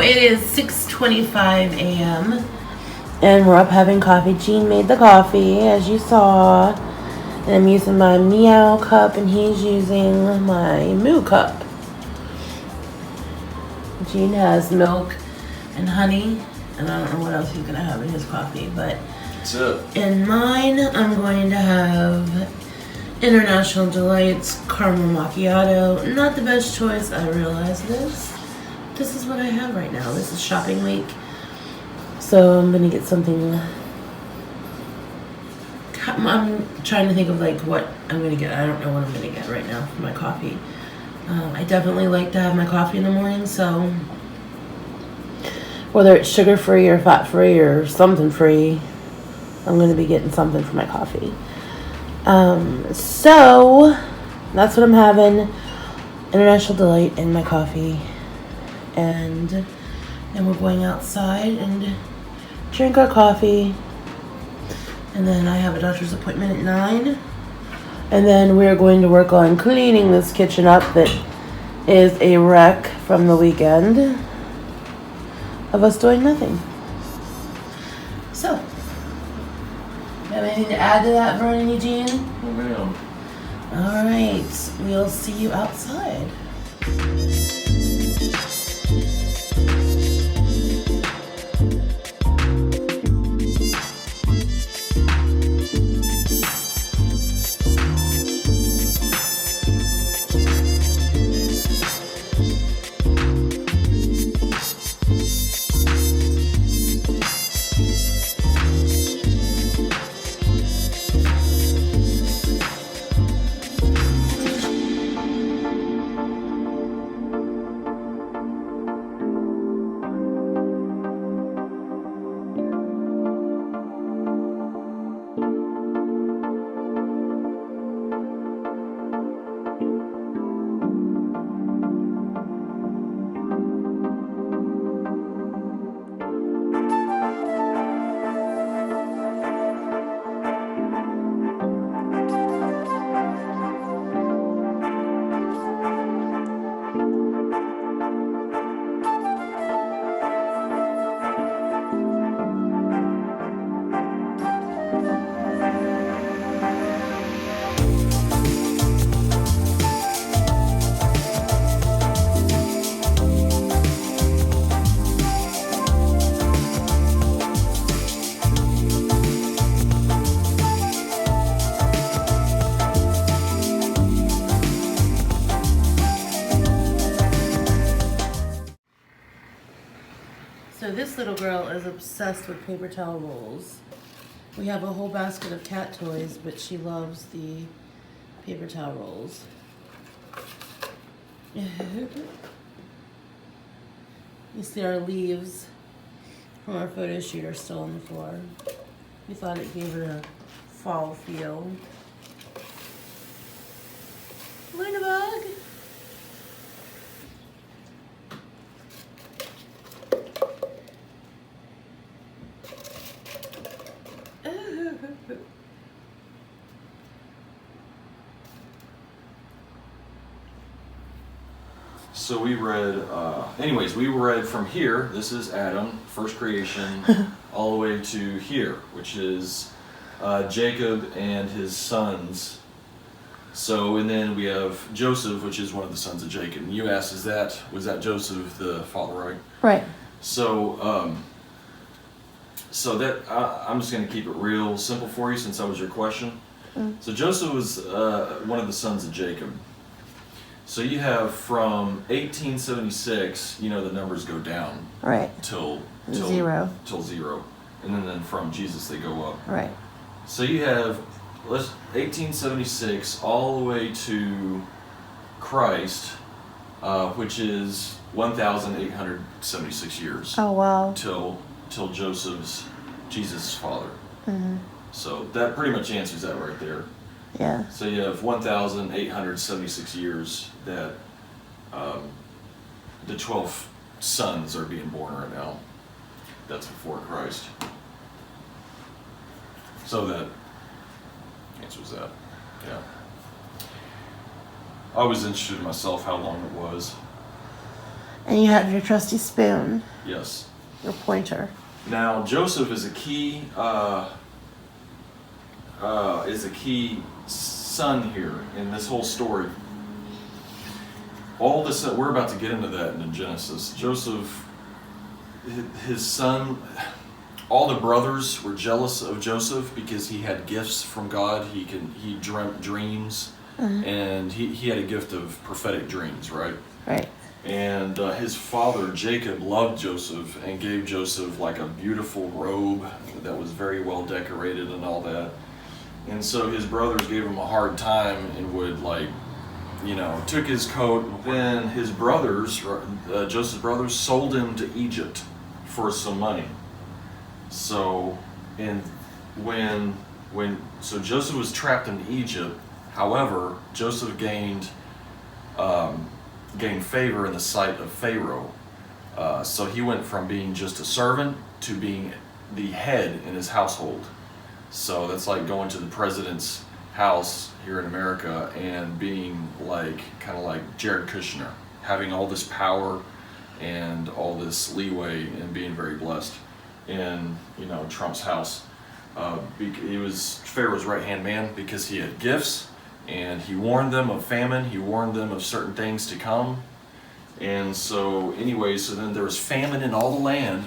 it is 6:25 a.m. and we're up having coffee. Gene made the coffee, as you saw. And I'm using my Meow cup, and he's using my Moo cup. Gene has milk and honey, and I don't know what else he's gonna have in his coffee, but in mine, I'm going to have International Delights Caramel Macchiato. Not the best choice, I realize this. This is what I have right now. This is shopping week. So I'm gonna get something. I'm trying to think of like what I'm gonna get. I don't know what I'm gonna get right now for my coffee. I definitely like to have my coffee in the morning, so whether it's sugar-free or fat-free or something free, I'm gonna be getting something for my coffee. So that's what I'm having. International Delight in my coffee. And then we're going outside and drink our coffee. And then I have a doctor's appointment at 9. And then we're going to work on cleaning this kitchen up that is a wreck from the weekend of us doing nothing. So, you have anything to add to that, Vernon Eugene? Oh, ma'am. All right, we'll see you outside. So this little girl is obsessed with paper towel rolls. We have a whole basket of cat toys, but she loves the paper towel rolls. You see our leaves from our photo shoot are still on the floor. We thought it gave it a fall feel. Luna bug. So we read, we read from here, this is Adam, first creation, all the way to here, which is Jacob and his sons. So, and then we have Joseph, which is one of the sons of Jacob. And you asked, was that Joseph the father, right? Right. So, I'm just going to keep it real simple for you since that was your question. So Joseph was one of the sons of Jacob. So you have from 1876, the numbers go down. Right. Till zero. Till zero. And then from Jesus they go up. Right. So you have 1876 all the way to Christ, which is 1,876 years. Oh, wow. Till Joseph's Jesus' father. Mm-hmm. So that pretty much answers that right there. Yeah. So you have 1,876 years that the 12 sons are being born right now. That's before Christ. So that answers that. Yeah. I was interested in myself how long it was. And you have your trusty spoon. Yes. Your pointer. Now Joseph is a key son here in this whole story. All this we're about to get into that in Genesis. Joseph, his son, all the brothers were jealous of Joseph because he had gifts from God. He dreamt dreams, and he had a gift of prophetic dreams, right? Right. And his father Jacob loved Joseph and gave Joseph like a beautiful robe that was very well decorated and all that. And so his brothers gave him a hard time and would took his coat. Then his brothers, Joseph's brothers, sold him to Egypt for some money. So, so Joseph was trapped in Egypt. However, Joseph gained favor in the sight of Pharaoh. So he went from being just a servant to being the head in his household. So that's like going to the president's house here in America and being kind of like Jared Kushner, having all this power and all this leeway and being very blessed in Trump's house. He was Pharaoh's right-hand man because he had gifts, and he warned them of famine. He warned them of certain things to come. And so then there was famine in all the land.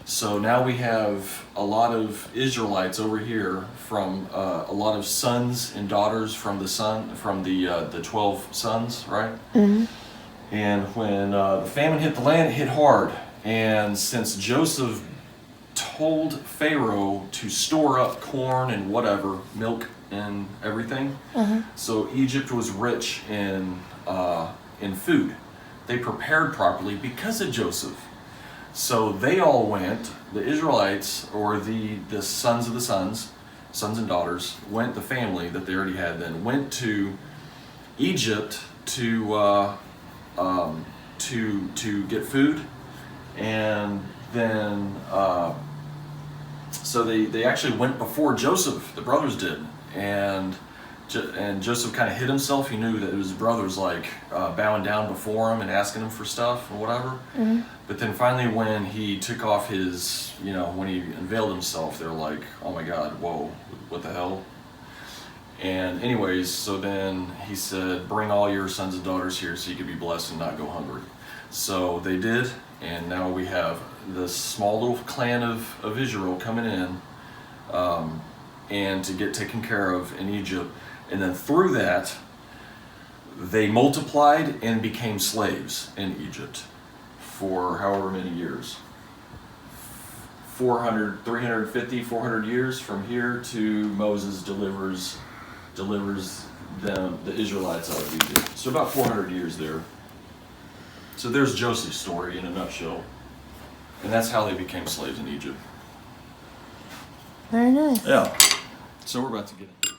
So now we have a lot of Israelites over here from a lot of sons and daughters from the 12 sons, right? Mm-hmm. And when the famine hit the land, it hit hard. And since Joseph told Pharaoh to store up corn and whatever, milk and everything, so Egypt was rich in food. They prepared properly because of Joseph. So they all went, the Israelites, or the sons of the sons and daughters, the family that they already had then, went to Egypt to get food. And then, so they actually went before Joseph, the brothers did. And Joseph kind of hid himself. He knew that it was his brothers bowing down before him and asking him for stuff or whatever. Mm-hmm. But then finally when he took off his, when he unveiled himself, they're like, oh my God, whoa, what the hell? And anyways, so then he said, bring all your sons and daughters here so you can be blessed and not go hungry. So they did, and now we have this small little clan of Israel coming in and to get taken care of in Egypt. And then through that, they multiplied and became slaves in Egypt for however many years. 350, 400 years from here to Moses delivers them, the Israelites, out of Egypt. So about 400 years there. So there's Joseph's story in a nutshell. And that's how they became slaves in Egypt. Very nice. Yeah. So we're about to get it.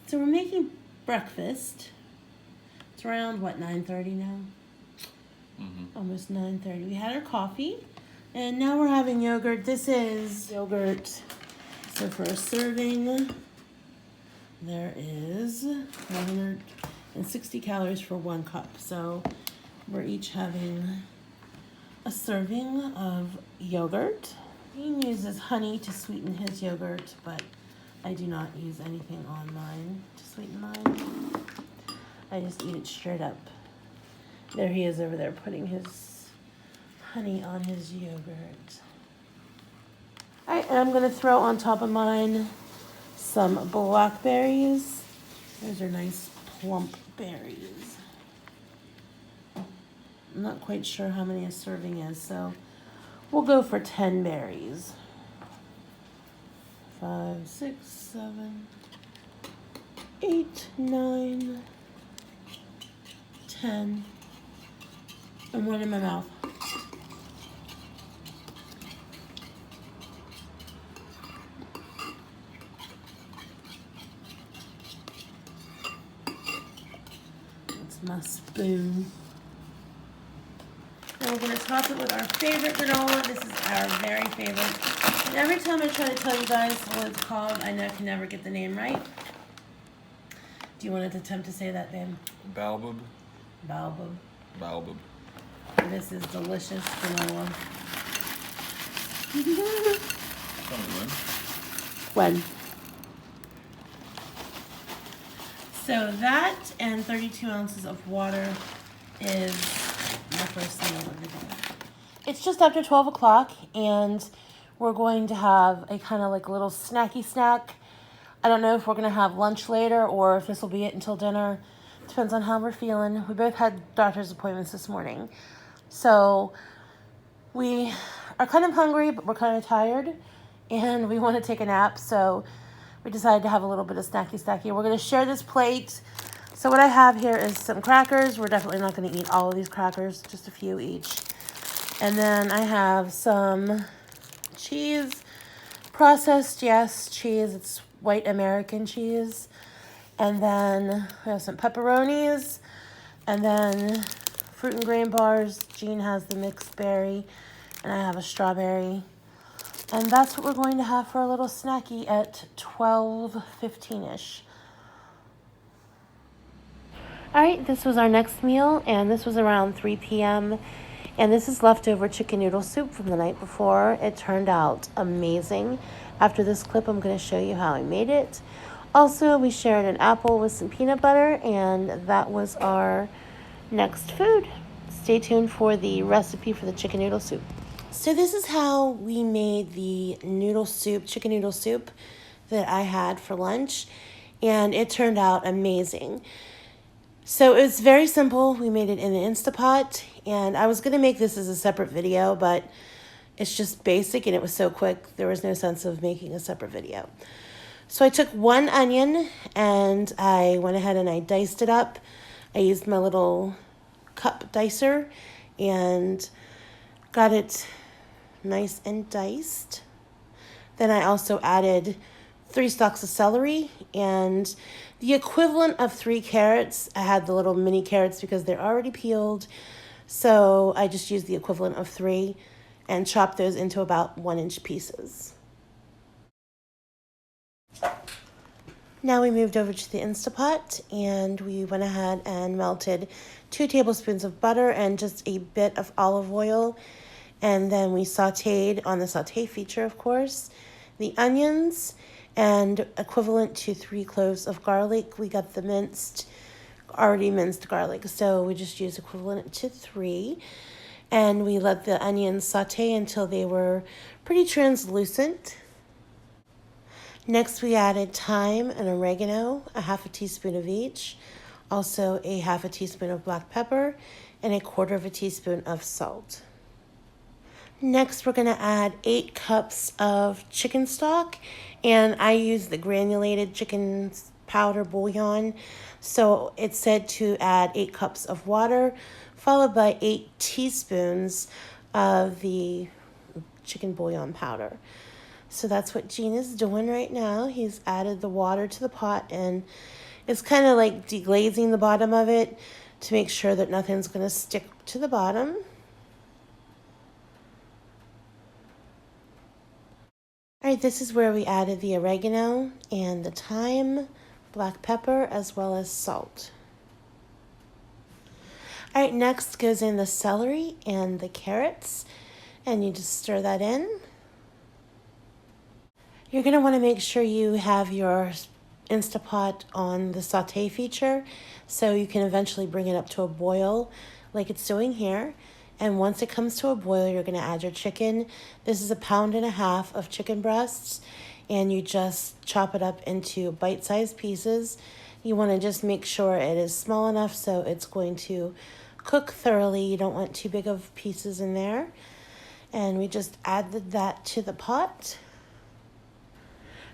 So we're making breakfast. It's around, 9:30 now? Mm-hmm. Almost 9:30. We had our coffee, and now we're having yogurt. This is yogurt. So for a serving, there is 160 calories for 1 cup. So we're each having a serving of yogurt. He uses honey to sweeten his yogurt, but I do not use anything on mine to sweeten mine. I just eat it straight up. There he is over there putting his honey on his yogurt. All right, and I'm going to throw on top of mine some blackberries. Those are nice plump berries. I'm not quite sure how many a serving is, so we'll go for 10 berries. 5, 6, 7, 8, 9, 10, and one in my mouth. That's my spoon. And we're going to top it with our favorite granola. This is our very favorite. And every time I try to tell you guys what it's called, I can never get the name right. Do you want to attempt to say that, babe? Baobab. Baobab. Baobab. This is delicious granola. When? So that and 32 ounces of water is my first meal of the day. It's just after 12 o'clock and we're going to have a kind of like a little snacky snack. I don't know if we're going to have lunch later or if this will be it until dinner. Depends on how we're feeling. We both had doctor's appointments this morning. So we are kind of hungry, but we're kind of tired. And we want to take a nap. So we decided to have a little bit of snacky. We're going to share this plate. So what I have here is some crackers. We're definitely not going to eat all of these crackers. Just a few each. And then I have some cheese. Processed, yes, cheese. It's white American cheese. And then we have some pepperonis. And then fruit and grain bars. Jean has the mixed berry. And I have a strawberry. And that's what we're going to have for a little snacky at 12:15-ish. All right, this was our next meal, and this was around 3 p.m. And this is leftover chicken noodle soup from the night before. It turned out amazing. After this clip, I'm going to show you how I made it. Also, we shared an apple with some peanut butter, and that was our next food. Stay tuned for the recipe for the chicken noodle soup. So this is how we made the noodle soup, chicken noodle soup that I had for lunch, and it turned out amazing. So it was very simple. We made it in the Instapot, and I was going to make this as a separate video, but it's just basic and it was so quick, there was no sense of making a separate video. So I took one onion and I went ahead and I diced it up. I used my little cup dicer and got it nice and diced. Then I also added 3 stalks of celery and the equivalent of 3 carrots. I had the little mini carrots because they're already peeled. So I just used the equivalent of 3 and chopped those into about 1-inch pieces. Now we moved over to the Instapot and we went ahead and melted 2 tablespoons of butter and just a bit of olive oil. And then we sauteed on the saute feature, of course, the onions and equivalent to 3 cloves of garlic. We got the already minced garlic, so we just used equivalent to 3. And we let the onions saute until they were pretty translucent. Next, we added thyme and oregano, a 1/2 teaspoon of each. Also, a 1/2 teaspoon of black pepper and 1/4 teaspoon of salt. Next, we're going to add 8 cups of chicken stock, and I use the granulated chicken powder bouillon. So it said to add 8 cups of water, followed by 8 teaspoons of the chicken bouillon powder. So that's what Gene is doing right now. He's added the water to the pot, and it's kind of like deglazing the bottom of it to make sure that nothing's going to stick to the bottom. All right, this is where we added the oregano and the thyme, black pepper, as well as salt. All right, next goes in the celery and the carrots, and you just stir that in. You're going to want to make sure you have your Instapot on the saute feature so you can eventually bring it up to a boil like it's doing here. And once it comes to a boil, you're going to add your chicken. This is 1.5 pounds of chicken breasts, and you just chop it up into bite-sized pieces. You want to just make sure it is small enough so it's going to cook thoroughly. You don't want too big of pieces in there. And we just added that to the pot.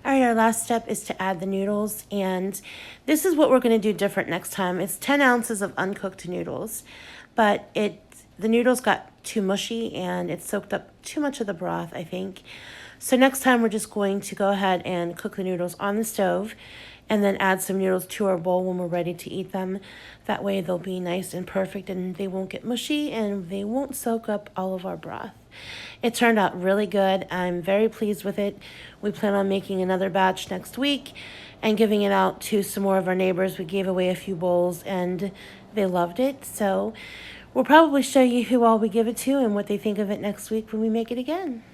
All right, our last step is to add the noodles, and this is what we're going to do different next time. It's 10 ounces of uncooked noodles, but the noodles got too mushy and it soaked up too much of the broth, I think. So next time we're just going to go ahead and cook the noodles on the stove and then add some noodles to our bowl when we're ready to eat them. That way they'll be nice and perfect and they won't get mushy and they won't soak up all of our broth. It turned out really good. I'm very pleased with it. We plan on making another batch next week and giving it out to some more of our neighbors. We gave away a few bowls and they loved it. So we'll probably show you who all we give it to and what they think of it next week when we make it again.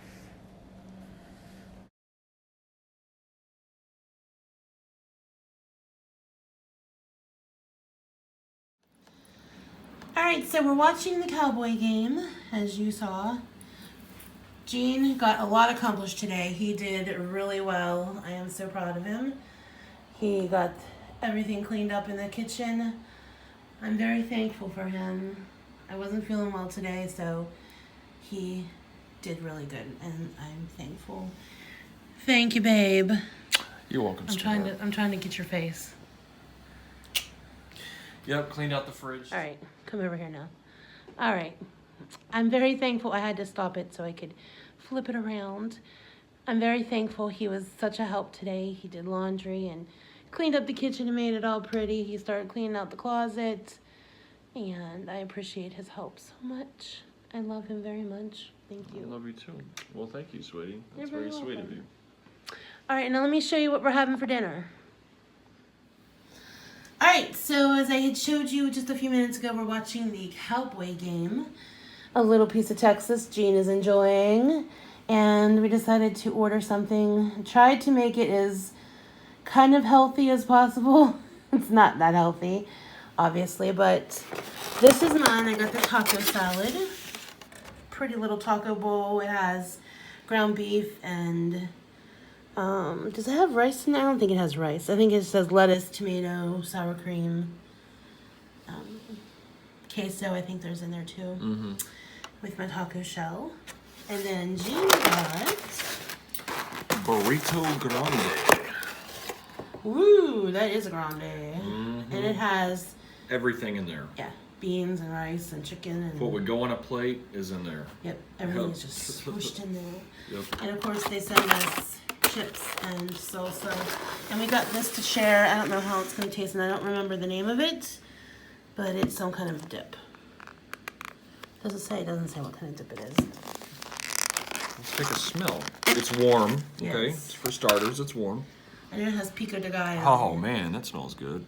Alright, so we're watching the Cowboy game, as you saw. Gene got a lot accomplished today. He did really well. I am so proud of him. He got everything cleaned up in the kitchen. I'm very thankful for him. I wasn't feeling well today, so he did really good, and I'm thankful. Thank you, babe. You're welcome. I'm trying to get your face. Yep, cleaned out the fridge. All right, come over here now. All right. I'm very thankful. I had to stop it so I could flip it around. I'm very thankful. He was such a help today. He did laundry and cleaned up the kitchen and made it all pretty. He started cleaning out the closet, and I appreciate his help so much. I love him very much. Thank you. I love you too. Well, thank you, sweetie. That's You're very very sweet of welcome. you. All right, now let me show you what we're having for dinner. All right, so as I had showed you just a few minutes ago, we're watching the Cowboy game. A little piece of Texas Gene is enjoying, and we decided to order something. Tried to make it as kind of healthy as possible. It's not that healthy, obviously, but this is mine. I got the taco salad. Pretty little taco bowl. It has ground beef and does it have rice in there? I don't think it has rice. I think it says lettuce, tomato, sour cream, queso. I think there's in there too. Mm-hmm. With my taco shell. And then Gene got Burrito Grande. Ooh, that is a grande. Mm-hmm. And it has everything in there. Yeah, beans and rice and chicken and what would go on a plate is in there. Yep, everything is just swooshed in there. Yep. And of course they send us chips and salsa. And we got this to share. I don't know how it's going to taste, and I don't remember the name of it, but it's some kind of dip. Doesn't say. It doesn't say what kind of dip it is. Let's take a smell. It's warm. Yes. Okay. For starters, it's warm. And it has pico de gallo. Oh man, that smells good.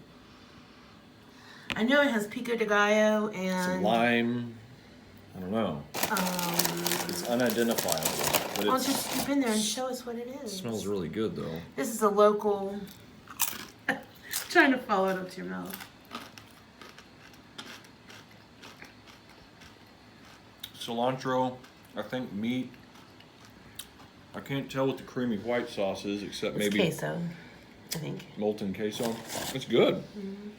I know it has pico de gallo and some lime. I don't know. It's unidentifiable. But I'll just scoop in there and show us what it is. It smells really good though. This is a local. Trying to follow it up to your mouth. Cilantro, I think meat. I can't tell what the creamy white sauce is, except It's maybe queso, I think. molten queso. It's good. Mm-hmm.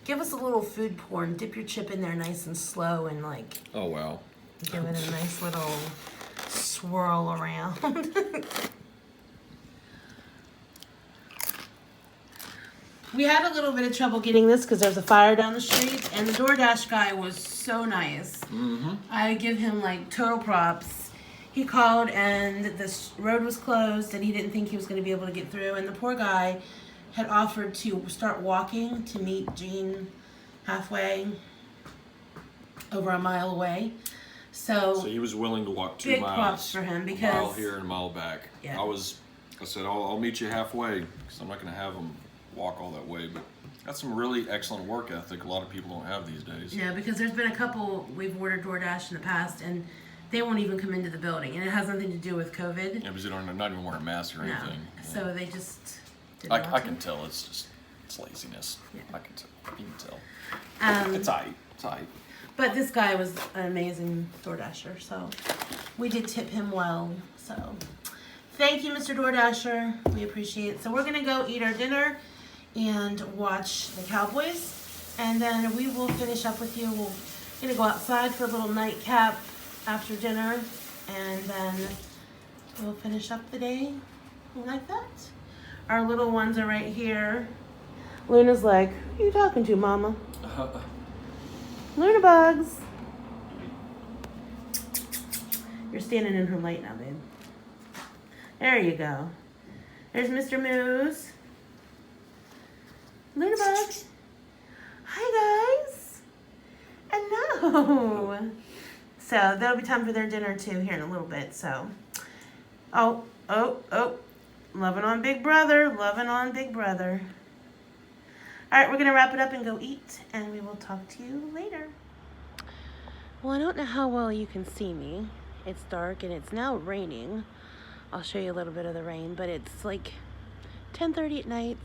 Give us a little food porn. Dip your chip in there nice and slow and like. Oh wow. Give it a nice little swirl around. We had a little bit of trouble getting this because there's a fire down the street, and the DoorDash guy was so nice. Mm-hmm. I give him like total props. He called and this road was closed and he didn't think he was going to be able to get through, and the poor guy had offered to start walking to meet Gene halfway, over a mile away. So he was willing to walk 2 big miles. props for him because a mile here and a mile back. Yeah. I said, I'll meet you halfway because I'm not going to have him walk all that way. But that's some really excellent work ethic. A lot of people don't have these days. Yeah, because there's been a couple we've ordered DoorDash in the past, and they won't even come into the building, and it has nothing to do with COVID. Yeah, because they're not even wearing masks or anything. No. So they just didn't I want can to. tell it's laziness. Yeah. I can tell. You can tell. It's aight. It's aight. But this guy was an amazing DoorDasher, so we did tip him well. So thank you, Mr. DoorDasher. We appreciate it. So we're gonna go eat our dinner and watch the Cowboys, and then we will finish up with you. We're gonna go outside for a little nightcap after dinner, and then we'll finish up the day like that. Our little ones are right here. Luna's like, who are you talking to, Mama? Luna Bugs. You're standing in her light now, babe. There you go. There's Mr. Moose. Luna Bugs. Hi, guys. Hello. So that'll be time for their dinner too here in a little bit. So, oh. Loving on Big Brother. Loving on Big Brother. All right, we're going to wrap it up and go eat, and we will talk to you later. Well, I don't know how well you can see me. It's dark and it's now raining. I'll show you a little bit of the rain, but it's like 10:30 at night.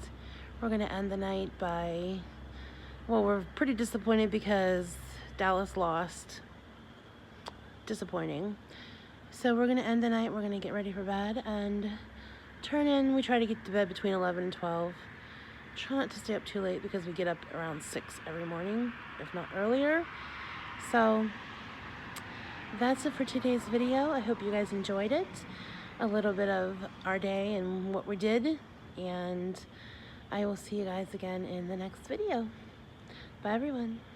We're gonna end the night by, well, we're pretty disappointed because Dallas lost. Disappointing. So we're gonna end the night, we're gonna get ready for bed and turn in. We try to get to bed between 11 and 12. Try not to stay up too late because we get up around 6 every morning, if not earlier. So that's it for today's video. I hope you guys enjoyed it. A little bit of our day and what we did. And I will see you guys again in the next video. Bye, everyone.